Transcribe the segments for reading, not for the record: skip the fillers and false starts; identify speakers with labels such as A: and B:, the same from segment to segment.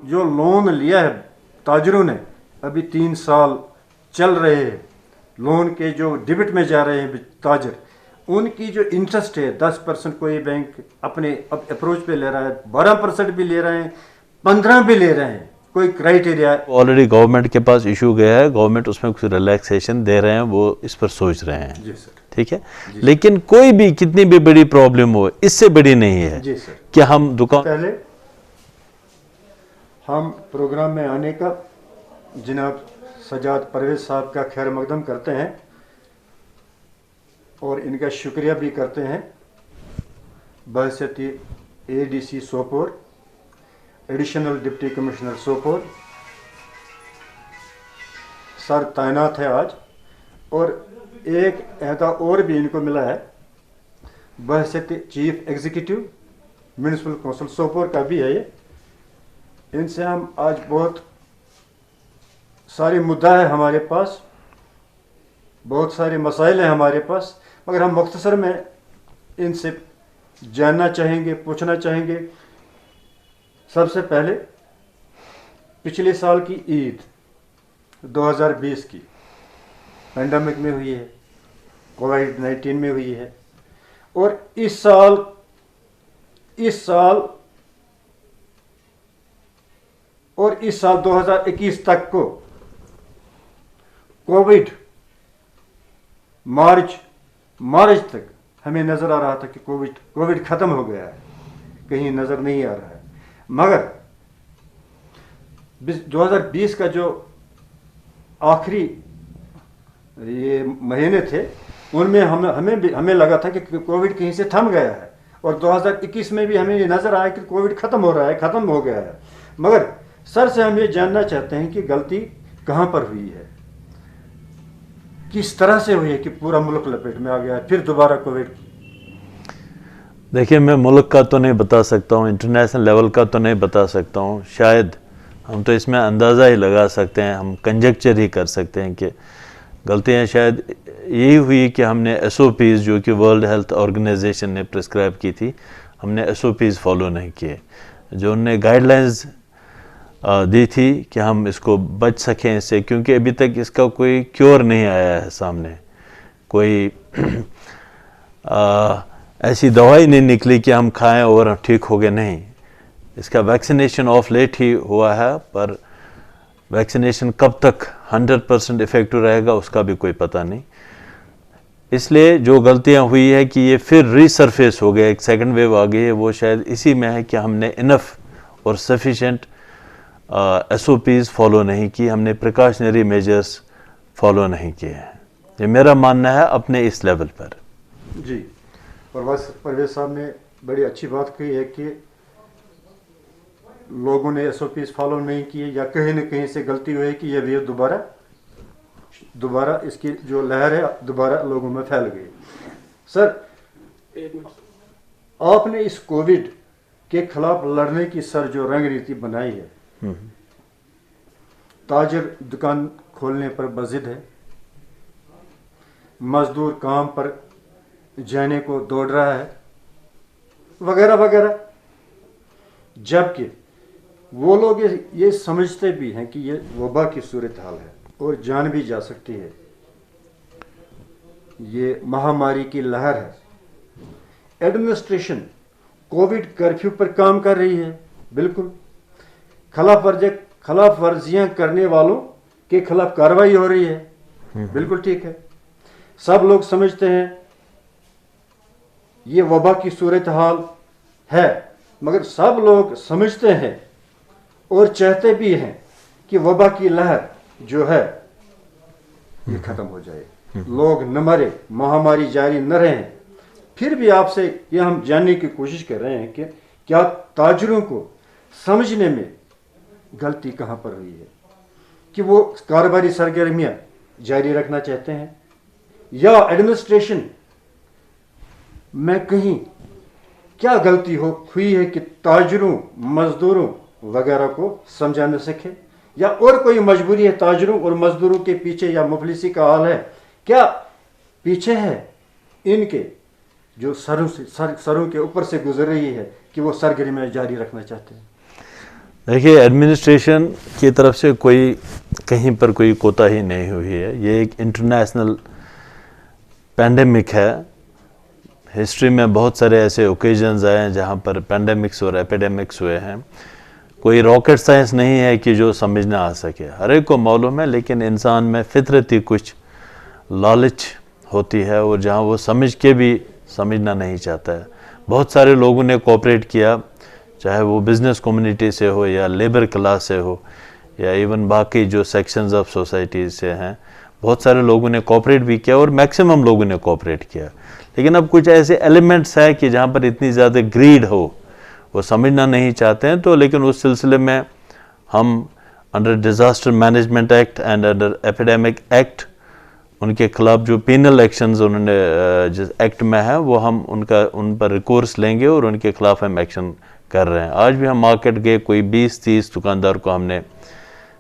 A: جو لون لیا ہے تاجروں نے ابھی 3 سال چل رہے ہیں، لون کے جو ڈیبٹ میں جا رہے ہیں تاجر، ان کی جو انٹرسٹ ہے 10% کوئی بینک اپنے اپروچ پہ لے رہا ہے، 12% بھی لے رہے ہیں، 15 بھی لے رہے ہیں، کوئی کرائٹیریا
B: آلریڈی گورنمنٹ کے پاس ایشو گیا ہے، گورنمنٹ اس میں کچھ ریلیکسیشن دے رہے ہیں، وہ اس پر سوچ رہے ہیں.
A: جی سر.
B: ٹھیک ہے، لیکن کوئی بھی کتنی بھی بڑی پرابلم ہو اس سے بڑی نہیں ہے
A: جی سر.
B: کہ ہم دکان
A: پہلے ہم پروگرام میں آنے کا جناب سجاد پرویز صاحب کا خیر مقدم کرتے ہیں اور ان کا شکریہ بھی کرتے ہیں بحیثیت A D C Sopore, additional deputy commissioner Sopore. Sir تعینات ہے آج، اور ایک عہدہ اور بھی ان کو ملا ہے بحیثیت chief executive municipal council Sopore کا بھی ہے یہ. ان سے ہم آج بہت سارے مدعا ہے ہمارے پاس، بہت سارے مسائل ہیں ہمارے پاس، مگر ہم مختصر میں ان سے جاننا چاہیں گے، پوچھنا چاہیں گے. سب سے پہلے پچھلے سال کی عید 2020 کی پینڈیمک میں ہوئی ہے، کووڈ-19 میں ہوئی ہے، اور اس سال اور اس سال 2021 تک کو کووڈ مارچ تک ہمیں نظر آ رہا تھا کہ کووڈ ختم ہو گیا ہے، کہیں نظر نہیں آ رہا ہے. مگر 2020 کا جو آخری یہ مہینے تھے ان میں ہمیں لگا تھا کہ کووڈ کہیں سے تھم گیا ہے، اور 2021 میں بھی ہمیں یہ نظر آیا کہ کووڈ ختم ہو رہا ہے، ختم ہو گیا ہے. مگر سر سے ہم یہ جاننا چاہتے ہیں کہ غلطی کہاں پر ہوئی ہے، کس طرح سے ہوئی ہے کہ پورا ملک لپیٹ میں آ گیا ہے پھر دوبارہ کووڈ.
B: دیکھیں، میں ملک کا تو نہیں بتا سکتا ہوں، انٹرنیشنل لیول کا تو نہیں بتا سکتا ہوں. شاید ہم تو اس میں اندازہ ہی لگا سکتے ہیں، ہم کنجیکچر ہی کر سکتے ہیں کہ غلطیاں شاید یہی ہوئی کہ ہم نے ایس او پیز جو کہ ورلڈ ہیلتھ آرگنائزیشن نے پرسکرائب کی تھی، ہم نے ایس او پیز فالو نہیں کیے. جو انہوں نے گائیڈ لائنز دی تھی کہ ہم اس کو بچ سکیں اس سے، کیونکہ ابھی تک اس کا کوئی کیور نہیں آیا ہے سامنے، کوئی ایسی دوائی نہیں نکلی کہ ہم کھائیں اور ٹھیک ہو گئے. نہیں، اس کا ویکسینیشن آف لیٹ ہی ہوا ہے، پر ویکسینیشن کب تک 100% افیکٹو رہے گا اس کا بھی کوئی پتہ نہیں. اس لیے جو غلطیاں ہوئی ہے کہ یہ پھر ری سرفیس ہو گیا، ایک سیکنڈ ویو آ گئی ہے، وہ شاید اسی میں ہے کہ ہم نے انف اور sufficient S O Ps follow نہیں کی، ہم نے پریکاشنری میجرز فالو نہیں کیے ہیں. یہ میرا ماننا ہے اپنے اس لیول پر.
A: جی، پرویز صاحب نے بڑی اچھی بات کہی ہے کہ لوگوں نے ایس او پیز فالو نہیں کیے، یا کہیں نہ کہیں سے غلطی ہوئی کہ یہ ویو دوبارہ اس کی جو لہر ہے دوبارہ لوگوں میں پھیل گئی. سر، آپ نے اس کووڈ کے خلاف لڑنے کی سر جو رنگ ریتی بنائی ہے، تاجر دکان کھولنے پر بضد ہے، مزدور کام پر جانے کو دوڑ رہا ہے، وغیرہ وغیرہ، جبکہ وہ لوگ یہ سمجھتے بھی ہیں کہ یہ وبا کی صورتحال ہے اور جان بھی جا سکتی ہے، یہ مہاماری کی لہر ہے. ایڈمنسٹریشن کووڈ کرفیو پر کام کر رہی ہے، بالکل. خلاف ورزیاں کرنے والوں کے خلاف کارروائی ہو رہی ہے، بالکل ٹھیک ہے. سب لوگ سمجھتے ہیں یہ وبا کی صورتحال ہے، مگر سب لوگ سمجھتے ہیں اور چاہتے بھی ہیں کہ وبا کی لہر جو ہے یہ ختم ہو جائے، لوگ نہ مرے، مہاماری جاری نہ رہیں. پھر بھی آپ سے یہ ہم جاننے کی کوشش کر رہے ہیں کہ کیا تاجروں کو سمجھنے میں غلطی کہاں پر ہوئی ہے کہ وہ کاروباری سرگرمیاں جاری رکھنا چاہتے ہیں، یا ایڈمنسٹریشن میں کہیں کیا غلطی ہوئی ہے کہ تاجروں، مزدوروں وغیرہ کو سمجھا نہ سکے، یا اور کوئی مجبوری ہے تاجروں اور مزدوروں کے پیچھے، یا مفلسی کا حال ہے، کیا پیچھے ہے ان کے جو سروں کے اوپر سے گزر رہی ہے کہ وہ سرگرمیاں جاری رکھنا چاہتے ہیں.
B: دیکھیے ایڈمنسٹریشن کی طرف سے کوئی کہیں پر کوئی کوتاہی نہیں ہوئی ہے. یہ ایک انٹرنیشنل پینڈیمک ہے. ہسٹری میں بہت سارے ایسے اوکیزنز آئے ہیں جہاں پر پینڈیمکس اور ایپیڈیمکس ہوئے ہیں. کوئی راکٹ سائنس نہیں ہے کہ جو سمجھ نہ آ سکے, ہر ایک کو معلوم ہے, لیکن انسان میں فطرتی کچھ لالچ ہوتی ہے اور جہاں وہ سمجھ کے بھی سمجھنا نہیں چاہتا ہے. بہت سارے لوگوں نے کوآپریٹ کیا, چاہے وہ بزنس کمیونٹی سے ہو یا لیبر کلاس سے ہو یا ایون باقی جو سیکشنز آف سوسائٹی سے ہیں. بہت سارے لوگوں نے کوآپریٹ بھی کیا اور میکسیمم لوگوں نے کوآپریٹ کیا. لیکن اب کچھ ایسے ایلیمنٹس ہیں کہ جہاں پر اتنی زیادہ گریڈ ہو, وہ سمجھنا نہیں چاہتے ہیں. تو لیکن اس سلسلے میں ہم under disaster management act and under epidemic act in کے خلاف جو پینل ایکشنز انہوں نے جس ایکٹ میں ہے وہ ہم ان پر ریکورس لیں گے اور ان کے خلاف ہم ایکشن کر رہے ہیں. آج بھی ہم مارکیٹ گئے, کوئی 20-30 دکاندار کو ہم نے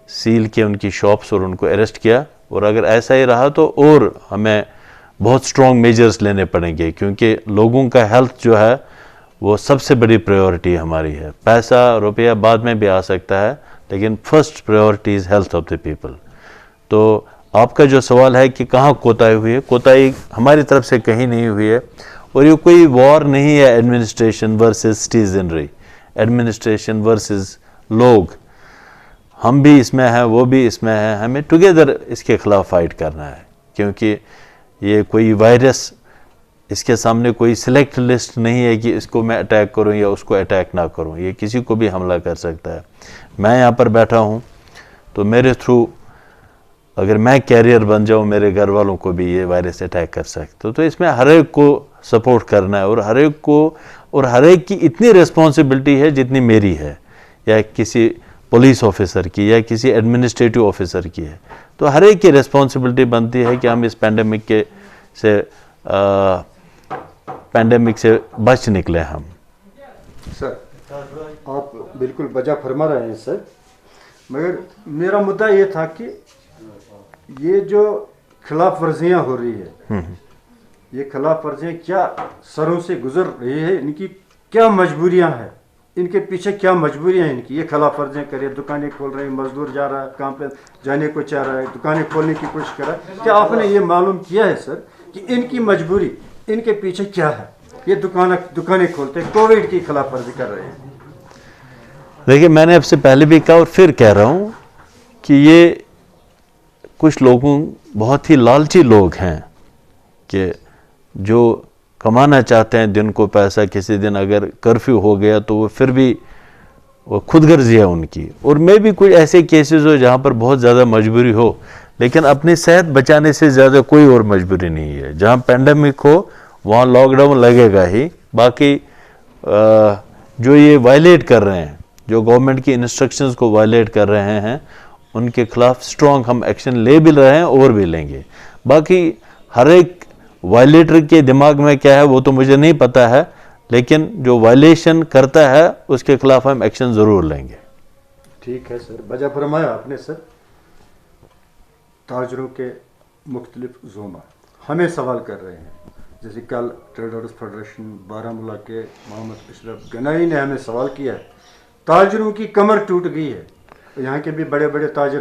B: سیل کیا ان کی شاپس اور ان کو اریسٹ کیا. اور اگر ایسا ہی رہا تو اور ہمیں بہت سٹرونگ میجرز لینے پڑیں گے, کیونکہ لوگوں کا ہیلتھ جو ہے وہ سب سے بڑی پریورٹی ہماری ہے. پیسہ روپیہ بعد میں بھی آ سکتا ہے, لیکن first priority is health of the people. تو آپ کا جو سوال ہے کہ کہاں کوتاہی ہوئی ہے, کوتاہی ہماری طرف سے کہیں نہیں ہوئی ہے. اور یہ کوئی وار نہیں ہے ایڈمنسٹریشن ورسز سٹیزنری, ایڈمنسٹریشن ورسز لوگ. ہم بھی اس میں ہیں, وہ بھی اس میں ہیں, ہمیں ٹوگیدر اس کے خلاف فائٹ کرنا ہے. کیونکہ یہ کوئی وائرس, اس کے سامنے کوئی سلیکٹ لسٹ نہیں ہے کہ اس کو میں اٹیک کروں یا اس کو اٹیک نہ کروں. یہ کسی کو بھی حملہ کر سکتا ہے. میں یہاں پر بیٹھا ہوں تو میرے تھرو اگر میں کیریئر بن جاؤں, میرے گھر والوں کو بھی یہ وائرس اٹیک کر سکتا. تو اس میں ہر ایک کو سپورٹ کرنا ہے, اور ہر ایک کو, اور ہر ایک کی اتنی ریسپانسبلٹی ہے جتنی میری ہے یا کسی پولیس آفیسر کی یا کسی ایڈمنسٹریٹو آفیسر کی ہے. تو ہر ایک کی ریسپانسبلٹی بنتی ہے کہ ہم اس پینڈیمک سے بچ نکلے. ہم
A: سر آپ بالکل بجا فرما رہے ہیں سر, مگر میرا مدعا یہ تھا کہ یہ جو خلاف ورزیاں ہو رہی ہے, یہ خلاف ورزیاں کیا سروں سے گزر رہی ہے, ان کی کیا مجبوریاں ہیں, ان کے پیچھے کیا مجبوریاں ہیں ان کی. یہ خلاف ورزیاں کرے, دکانیں کھول رہے ہیں, مزدور جا رہا ہے کام پہ جانے کو چاہ رہا ہے, دکانیں کھولنے کی کوشش کر رہا ہے. کیا آپ نے یہ معلوم کیا ہے سر کہ ان کی مجبوری, ان کے پیچھے کیا ہے؟ یہ دکانیں کھولتے کووڈ کی خلاف ورزی کر رہے ہیں.
B: دیکھیے, میں نے اب سے پہلے بھی کہا اور پھر کہہ رہا ہوں کہ یہ کچھ لوگوں, بہت ہی لالچی لوگ ہیں کہ جو کمانا چاہتے ہیں دن کو پیسہ. کسی دن اگر کرفیو ہو گیا تو وہ پھر بھی وہ خود غرضی ہے ان کی. اور میں بھی کوئی ایسے کیسز ہو جہاں پر بہت زیادہ مجبوری ہو, لیکن اپنی صحت بچانے سے زیادہ کوئی اور مجبوری نہیں ہے. جہاں پینڈیمک ہو وہاں لاک ڈاؤن لگے گا ہی. باقی جو یہ وائلیٹ کر رہے ہیں, جو گورنمنٹ کی انسٹرکشنز کو وائلیٹ کر رہے ہیں, ان کے خلاف سٹرونگ ہم ایکشن لے بھی رہے ہیں اور بھی لیں گے. باقی ہر ایک وائلیٹر کے دماغ میں کیا ہے وہ تو مجھے نہیں پتا ہے, لیکن جو وائلیشن کرتا ہے اس کے خلاف ہم ایکشن ضرور لیں گے.
A: ٹھیک ہے سر, بجا فرمایا آپ نے سر. تاجروں کے مختلف زوما ہمیں سوال کر رہے ہیں, جیسے کل ٹریڈرز فیڈریشن بارہمولہ کے محمد اشرف گنائی نے ہمیں سوال کیا ہے, تاجروں کی کمر ٹوٹ گئی ہے. یہاں کے بھی بڑے بڑے تاجر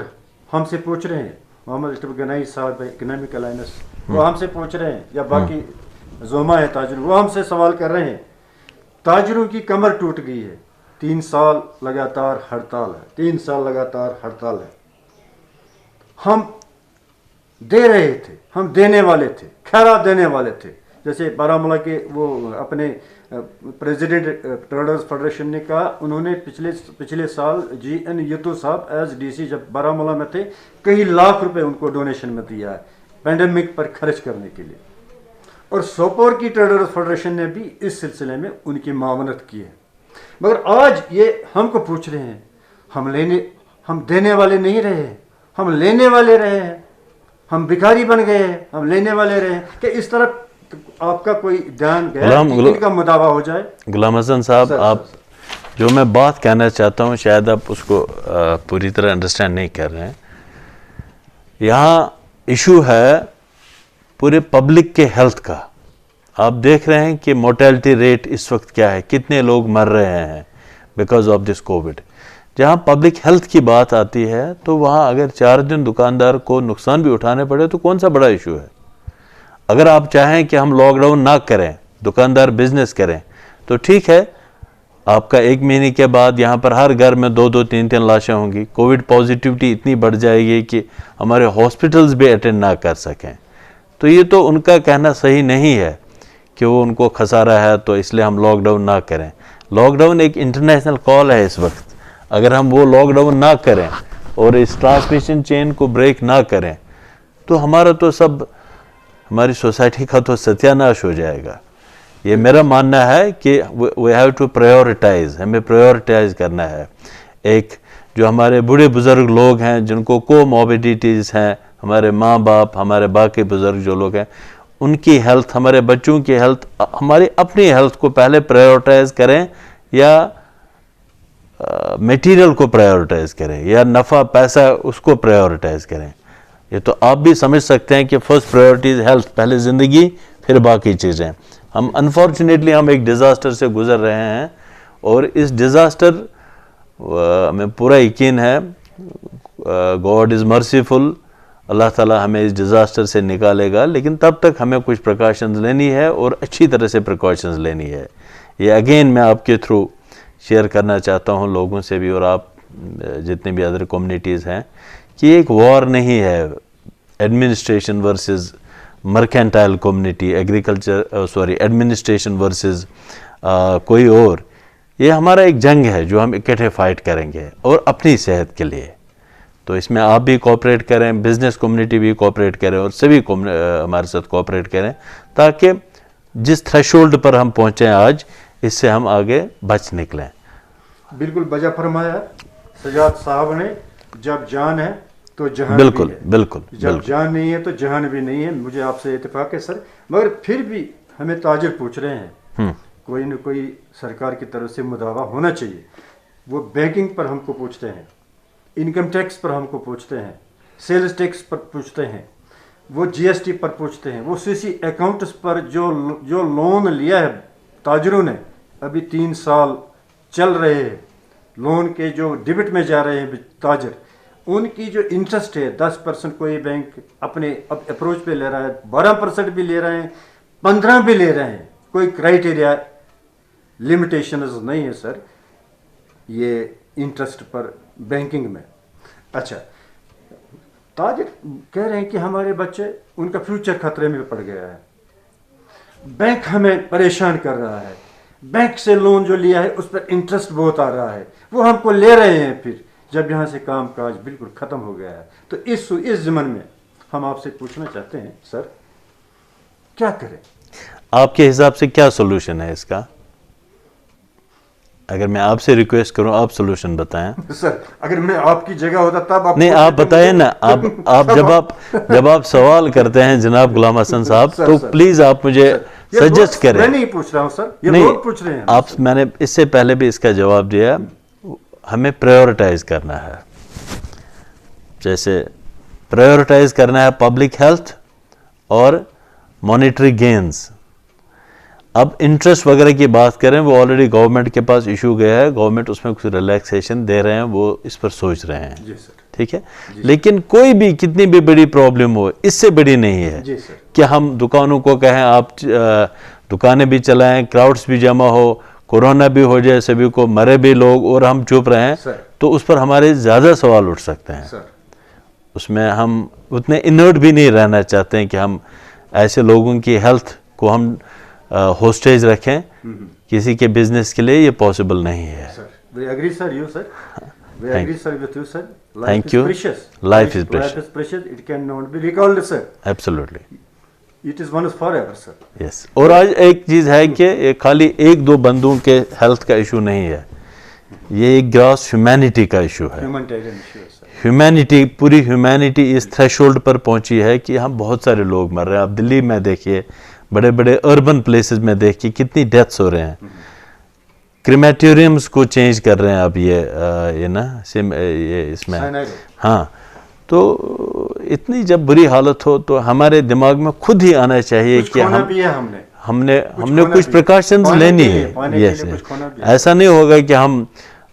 A: ہم سے پوچھ رہے ہیں, محمد اشرف گنائی صاحب اکنامک الائنس, وہ ہم سے پوچھ رہے ہیں, یا باقی زوما ہے تاجر, وہ ہم سے سوال کر رہے ہیں. تاجروں کی کمر ٹوٹ گئی ہے, 3 سال لگاتار ہڑتال ہے, 3 سال لگاتار ہڑتال ہے. ہم دے رہے تھے, ہم دینے والے تھے, خیرات دینے والے تھے. جیسے بارہمولہ کے وہ اپنے پریزیڈنٹ ٹریڈرز فیڈریشن نے کہا, انہوں نے پچھلے سال جی این یتو صاحب ایز ڈی سی جب بارہمولہ میں تھے, کئی لاکھ روپے ان کو ڈونیشن میں دیا ہے پینڈیمک پر خرچ کرنے کے لیے. اور سوپور کی ٹریڈرز فیڈریشن نے بھی اس سلسلے میں ان کی معاونت کی ہے. مگر آج یہ ہم کو پوچھ رہے ہیں, ہم دینے والے نہیں رہے ہیں, ہم لینے والے رہے ہیں, ہم بھکاری بن گئے ہیں, ہم لینے والے رہے ہیں. کہ اس طرح آپ کا کوئی دھیان گیا کہ ان کا مداوع ہو جائے؟ غلام
B: حسن صاحب, آپ جو میں بات کہنا چاہتا ہوں شاید آپ اس کو پوری طرح انڈرسٹینڈ نہیں کر رہے ہیں. یہاں ایشو ہے پورے پبلک کے ہیلتھ کا. آپ دیکھ رہے ہیں کہ مورٹیلٹی ریٹ اس وقت کیا ہے, کتنے لوگ مر رہے ہیں بیکاز آف دس کووڈ. جہاں پبلک ہیلتھ کی بات آتی ہے تو وہاں اگر 4 دن دکاندار کو نقصان بھی اٹھانے پڑے تو کون سا بڑا ایشو ہے. اگر آپ چاہیں کہ ہم لاک ڈاؤن نہ کریں, دکاندار بزنس کریں, تو ٹھیک ہے, آپ کا 1 مہینے کے بعد یہاں پر ہر گھر میں 2-2 3-3 لاشیں ہوں گی. کووڈ پازیٹیوٹی اتنی بڑھ جائے گی کہ ہمارے ہاسپٹلز بھی اٹینڈ نہ کر سکیں. تو یہ تو ان کا کہنا صحیح نہیں ہے کہ وہ ان کو خسارہ ہے تو اس لیے ہم لاک ڈاؤن نہ کریں. لاک ڈاؤن ایک انٹرنیشنل کال ہے اس وقت. اگر ہم وہ لاک ڈاؤن نہ کریں اور اس ٹرانسمیشن چین کو بریک نہ کریں تو ہمارا تو سب, ہماری سوسائٹی کا تو ستیہ ناش ہو جائے گا. یہ میرا ماننا ہے کہ وی ہیو ٹو پرائیورٹائز, ہمیں پرائیورٹائز کرنا ہے. ایک جو ہمارے بوڑھے بزرگ لوگ ہیں جن کو کوموربیڈیٹیز ہیں, ہمارے ماں باپ, ہمارے باقی بزرگ جو لوگ ہیں, ان کی ہیلتھ, ہمارے بچوں کی ہیلتھ, ہماری اپنی ہیلتھ کو پہلے پرائیورٹائز کریں یا میٹیریل کو پرائیورٹائز کریں یا نفع پیسہ اس کو پرائیورٹائز کریں. یہ تو آپ بھی سمجھ سکتے ہیں کہ فرسٹ پرائیورٹیز ہیلتھ, پہلے زندگی پھر باقی چیزیں. ہم انفارچونیٹلی ہم ایک ڈیزاسٹر سے گزر رہے ہیں اور اس ڈیزاسٹر ہمیں پورا یقین ہے گاڈ از مرسیفل, اللہ تعالیٰ ہمیں اس ڈیزاسٹر سے نکالے گا, لیکن تب تک ہمیں کچھ پریکاشنز لینی ہے اور اچھی طرح سے پریکاشنز لینی ہے. یہ اگین میں آپ کے تھرو شیئر کرنا چاہتا ہوں لوگوں سے بھی اور آپ جتنے بھی ادر کمیونٹیز ہیں کہ ایک وار نہیں ہے administration versus mercantile community, administration versus کوئی اور. یہ ہمارا ایک جنگ ہے جو ہم اکٹھے فائٹ کریں گے اور اپنی صحت کے لیے. تو اس میں آپ بھی کوآپریٹ کریں, بزنس کمیونٹی بھی کوآپریٹ کریں اور سبھی ہمارے ساتھ کوآپریٹ کریں تاکہ جس تھریشولڈ پر ہم پہنچیں آج اس سے ہم آگے بچ نکلیں.
A: بالکل بجا فرمایا سجاد صاحب نے, جب جان ہے تو جہان
B: بالکل
A: بھی ہے,
B: بالکل
A: جب جان نہیں ہے تو جہان بھی نہیں ہے. مجھے آپ سے اتفاق ہے سر, مگر پھر بھی ہمیں تاجر پوچھ رہے ہیں, کوئی نہ کوئی سرکار کی طرف سے مداوع ہونا چاہیے. وہ بینکنگ پر ہم کو پوچھتے ہیں, انکم ٹیکس پر ہم کو پوچھتے ہیں, سیلز ٹیکس پر پوچھتے ہیں, وہ جی ایس ٹی پر پوچھتے ہیں, وہ سی سی اکاؤنٹس پر جو لون لیا ہے تاجروں نے, ابھی 3 سال چل رہے ہیں لون کے, جو ڈیبٹ میں جا رہے ہیں تاجر, ان کی جو انٹرسٹ ہے 10% کوئی بینک اپنے اپروچ پہ لے رہا ہے, 12% بھی لے رہے ہیں, 15 بھی لے رہے ہیں. کوئی کرائٹیریا لمیٹیشنز نہیں ہے سر یہ انٹرسٹ پر بینکنگ میں. اچھا, تاجر کہہ رہے ہیں کہ ہمارے بچے, ان کا فیوچر خطرے میں پڑ گیا ہے, بینک ہمیں پریشان کر رہا ہے, بینک سے لون جو لیا ہے اس پر انٹرسٹ بہت آ رہا ہے, وہ ہم کو لے رہے ہیں پھر جب یہاں سے کام کاج بالکل ختم ہو گیا ہے. تو اس ضمن میں ہم آپ سے پوچھنا چاہتے ہیں سر, کیا کریں؟
B: آپ کے حساب سے کیا سولوشن ہے اس کا؟ اگر میں آپ سے ریکویسٹ کروں آپ سولوشن بتائیں.
A: سر اگر میں آپ کی جگہ ہوتا تب آپ
B: نہیں, آپ بتائیں نا. آپ جب آپ سوال کرتے ہیں جناب غلام حسن صاحب تو پلیز آپ مجھے سجیسٹ کریں.
A: میں نہیں پوچھ رہا ہوں سر, یہ لوگ پوچھ رہے ہیں.
B: آپ, میں نے اس سے پہلے بھی اس کا جواب دیا, ہمیں پرائیورٹائز کرنا ہے. جیسے پرائیورٹائز کرنا ہے پبلک ہیلتھ اور مانیٹری گینز. اب انٹرسٹ وغیرہ کی بات کریں, وہ آلریڈی گورنمنٹ کے پاس ایشو گیا ہے, گورنمنٹ اس میں کچھ ریلیکسیشن دے رہے ہیں, وہ اس پر سوچ رہے ہیں.
A: جی سر,
B: ٹھیک ہے, لیکن کوئی بھی کتنی بھی بڑی پرابلم ہو اس سے بڑی نہیں ہے کہ ہم دکانوں کو کہیں آپ دکانیں بھی چلائیں, کراؤڈز بھی جمع ہو, کورونا بھی ہو جائے, سبھی کو مرے بھی لوگ اور ہم چپ رہیں, تو اس پر ہمارے زیادہ سوال اٹھ سکتے ہیں. اس میں ہم اتنے انرٹ بھی نہیں رہنا چاہتے ہیں کہ ہم ایسے لوگوں کی ہیلتھ کو ہم ہوسٹیج رکھیں کسی کے بزنس کے لیے. یہ پاسبل نہیں ہے. Thank you. Life is precious.
A: It cannot be recalled, sir.
B: Absolutely.
A: It is one forever, sir.
B: Yes. اور آج ایک چیز ہے کہ یہ خالی 1-2 بندوں کے ہیلتھ کا ایشو نہیں ہے, یہ ایک گراس ہیومینٹی کا ایشو ہے. ہیومینٹی, پوری ہیومینٹی اس تھریشولڈ پر پہنچی ہے کہ ہم بہت سارے لوگ مر رہے ہیں. آپ دلی میں دیکھیے, بڑے بڑے اربن پلیسز میں دیکھیے کتنی ڈیتھس ہو رہے ہیں. کریمیٹوریم کو چینج کر رہے ہیں اب یہ نا یہ اس میں. ہاں, تو اتنی جب بری حالت ہو تو ہمارے دماغ میں خود ہی آنا چاہیے کہ ہم نے کچھ پریکاشنز لینی ہے. ایسا نہیں ہوگا کہ ہم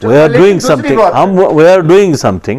B: we are doing something,